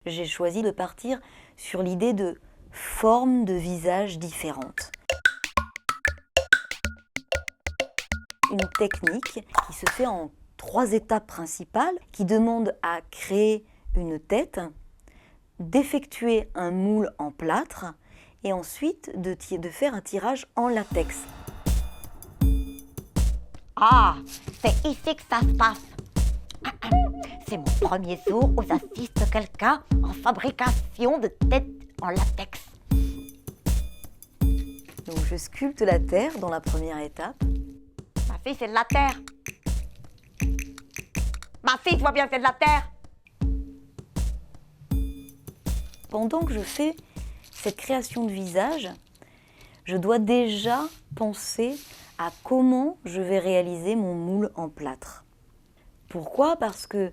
j'ai choisi de partir sur l'idée de formes de visages différentes. Une technique qui se fait en 3 étapes principales, qui demande à créer une tête, d'effectuer un moule en plâtre et ensuite de faire un tirage en latex. Ah, c'est ici que ça se passe. C'est mon premier jour où j'assiste quelqu'un en fabrication de têtes en latex. Donc je sculpte la terre dans la première étape. Ma fille, c'est de la terre. Ma fille, tu vois bien, c'est de la terre. Pendant que je fais cette création de visage, je dois déjà penser à comment je vais réaliser mon moule en plâtre. Pourquoi ? Parce que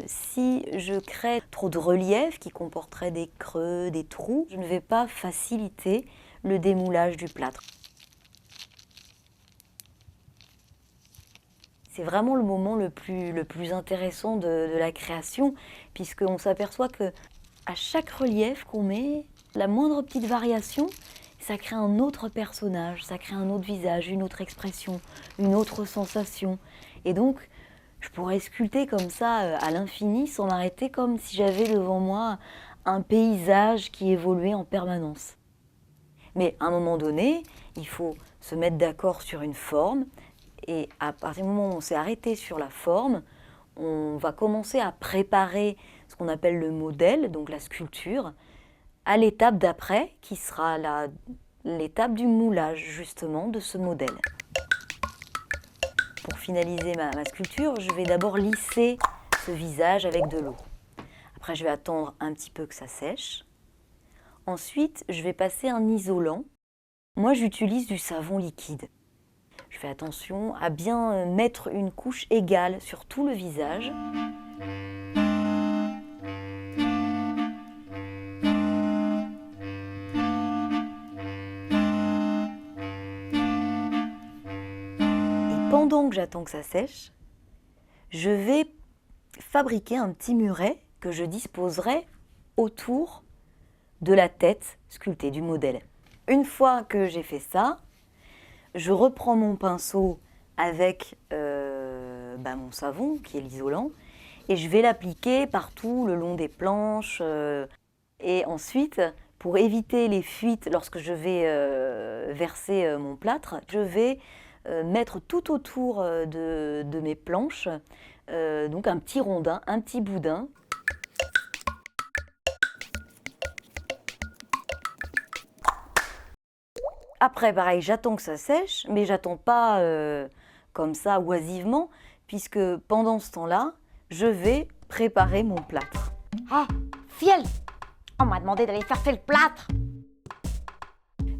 si je crée trop de relief qui comporterait des creux, des trous, je ne vais pas faciliter le démoulage du plâtre. C'est vraiment le moment le plus intéressant de la création, puisqu'on s'aperçoit que à chaque relief qu'on met, la moindre petite variation, ça crée un autre personnage, ça crée un autre visage, une autre expression, une autre sensation. Et donc, je pourrais sculpter comme ça à l'infini sans m'arrêter, comme si j'avais devant moi un paysage qui évoluait en permanence. Mais à un moment donné, il faut se mettre d'accord sur une forme. Et à partir du moment où on s'est arrêté sur la forme, on va commencer à préparer ce qu'on appelle le modèle, donc la sculpture, à l'étape d'après, qui sera l'étape du moulage justement de ce modèle. Pour finaliser ma sculpture, je vais d'abord lisser ce visage avec de l'eau. Après, je vais attendre un petit peu que ça sèche. Ensuite, je vais passer un isolant. Moi, j'utilise du savon liquide. Je fais attention à bien mettre une couche égale sur tout le visage. Et pendant que j'attends que ça sèche, je vais fabriquer un petit muret que je disposerai autour de la tête sculptée du modèle. Une fois que j'ai fait ça, je reprends mon pinceau avec mon savon, qui est l'isolant, et je vais l'appliquer partout le long des planches. Et ensuite, pour éviter les fuites lorsque je vais verser mon plâtre, je vais mettre tout autour de mes planches donc un petit rondin, un petit boudin. Après, pareil, j'attends que ça sèche, mais j'attends pas comme ça oisivement, puisque pendant ce temps-là, je vais préparer mon plâtre. Ah, ciel! On m'a demandé d'aller chercher le plâtre.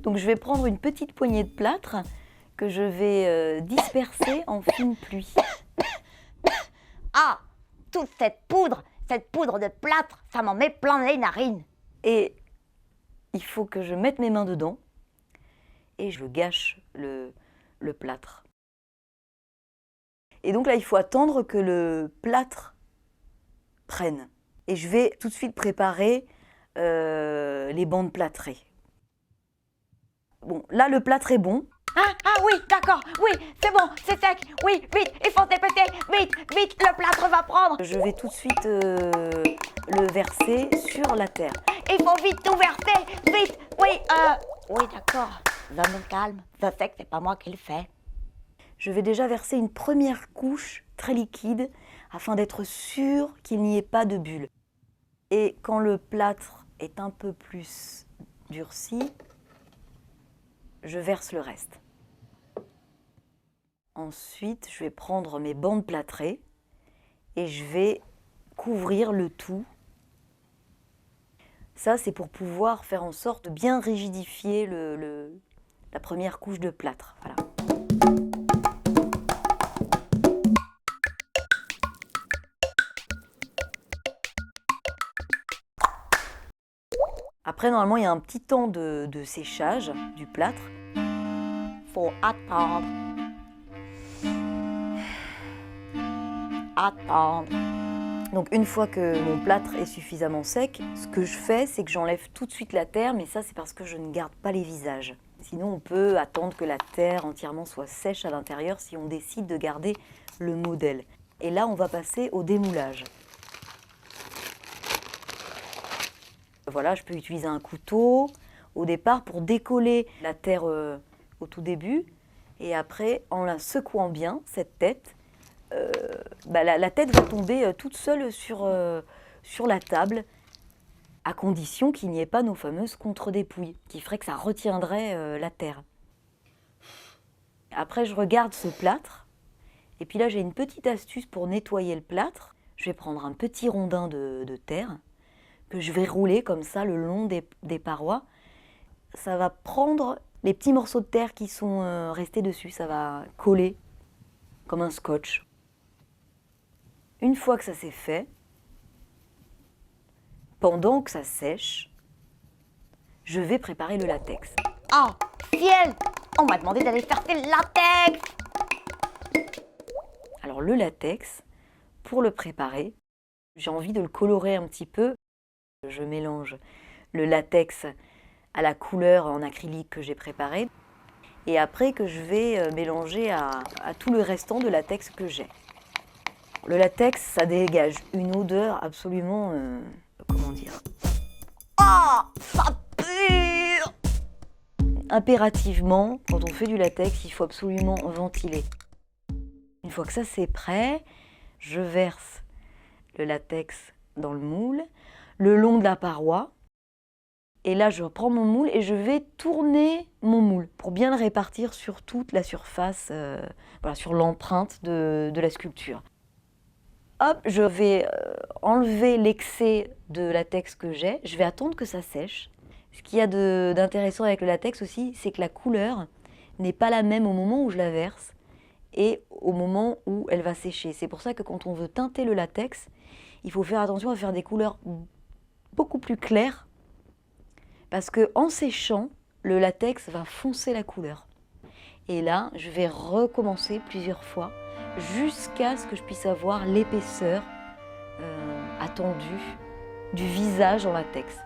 Donc je vais prendre une petite poignée de plâtre que je vais disperser en fine pluie. Ah, toute cette poudre de plâtre, ça m'en met plein les narines. Et il faut que je mette mes mains dedans et je gâche le plâtre. Et donc là, il faut attendre que le plâtre prenne. Et je vais tout de suite préparer les bandes plâtrées. Bon, là, le plâtre est bon. Ah oui, d'accord, oui, c'est bon, c'est sec, oui, vite, il faut se dépêcher, vite, vite, le plâtre va prendre. Je vais tout de suite le verser sur la terre. Il faut vite tout verser, vite, oui, d'accord, je me calme, je sais que c'est pas moi qui le fais. Je vais déjà verser une première couche très liquide afin d'être sûr qu'il n'y ait pas de bulles. Et quand le plâtre est un peu plus durci, je verse le reste. Ensuite, je vais prendre mes bandes plâtrées et je vais couvrir le tout. Ça, c'est pour pouvoir faire en sorte de bien rigidifier la première couche de plâtre. Voilà. Après, normalement, il y a un petit temps de séchage du plâtre. Faut attendre. Attendre. Donc une fois que mon plâtre est suffisamment sec, ce que je fais, c'est que j'enlève tout de suite la terre, mais ça c'est parce que je ne garde pas les visages. Sinon on peut attendre que la terre entièrement soit sèche à l'intérieur si on décide de garder le modèle. Et là on va passer au démoulage. Voilà, je peux utiliser un couteau au départ pour décoller la terre au tout début. Et après, en la secouant bien, cette tête, la tête va tomber toute seule sur la table, à condition qu'il n'y ait pas nos fameuses contre-dépouilles, qui feraient que ça retiendrait la terre. Après, je regarde ce plâtre, et puis là, j'ai une petite astuce pour nettoyer le plâtre. Je vais prendre un petit rondin de terre, que je vais rouler comme ça le long des parois. Ça va prendre les petits morceaux de terre qui sont restés dessus, ça va coller comme un scotch. Une fois que ça c'est fait, pendant que ça sèche, je vais préparer le latex. Oh, ciel! On m'a demandé d'aller chercher le latex! Alors le latex, pour le préparer, j'ai envie de le colorer un petit peu. Je mélange le latex à la couleur en acrylique que j'ai préparée et après que je vais mélanger à tout le restant de latex que j'ai. Le latex, ça dégage une odeur absolument, comment dire, Oh, ça pue! impérativement, quand on fait du latex, il faut absolument ventiler. Une fois que ça c'est prêt, je verse le latex dans le moule, le long de la paroi. Et là, je prends mon moule et je vais tourner mon moule pour bien le répartir sur toute la surface, voilà, sur l'empreinte de la sculpture. Hop, je vais enlever l'excès de latex que j'ai. Je vais attendre que ça sèche. Ce qu'il y a d'intéressant avec le latex aussi, c'est que la couleur n'est pas la même au moment où je la verse et au moment où elle va sécher. C'est pour ça que quand on veut teinter le latex, il faut faire attention à faire des couleurs beaucoup plus claires parce qu'en séchant, le latex va foncer la couleur. Et là, je vais recommencer plusieurs fois jusqu'à ce que je puisse avoir l'épaisseur attendue du visage en latex.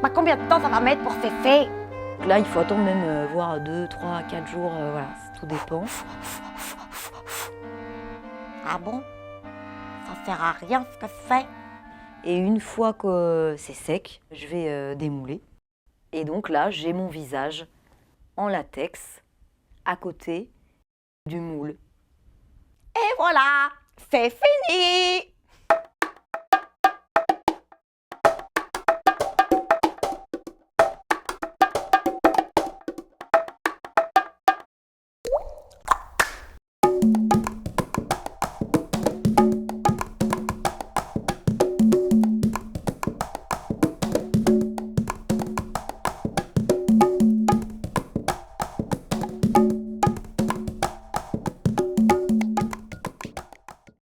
Bah, combien de temps ça va mettre pour sécher? Là, il faut attendre même voire 2, 3, 4 jours, voilà, tout dépend. Ah bon? Ça sert à rien ce que je fais? Et une fois que c'est sec, je vais démouler. Et donc là, j'ai mon visage en latex à côté du moule. Et voilà, c'est fini!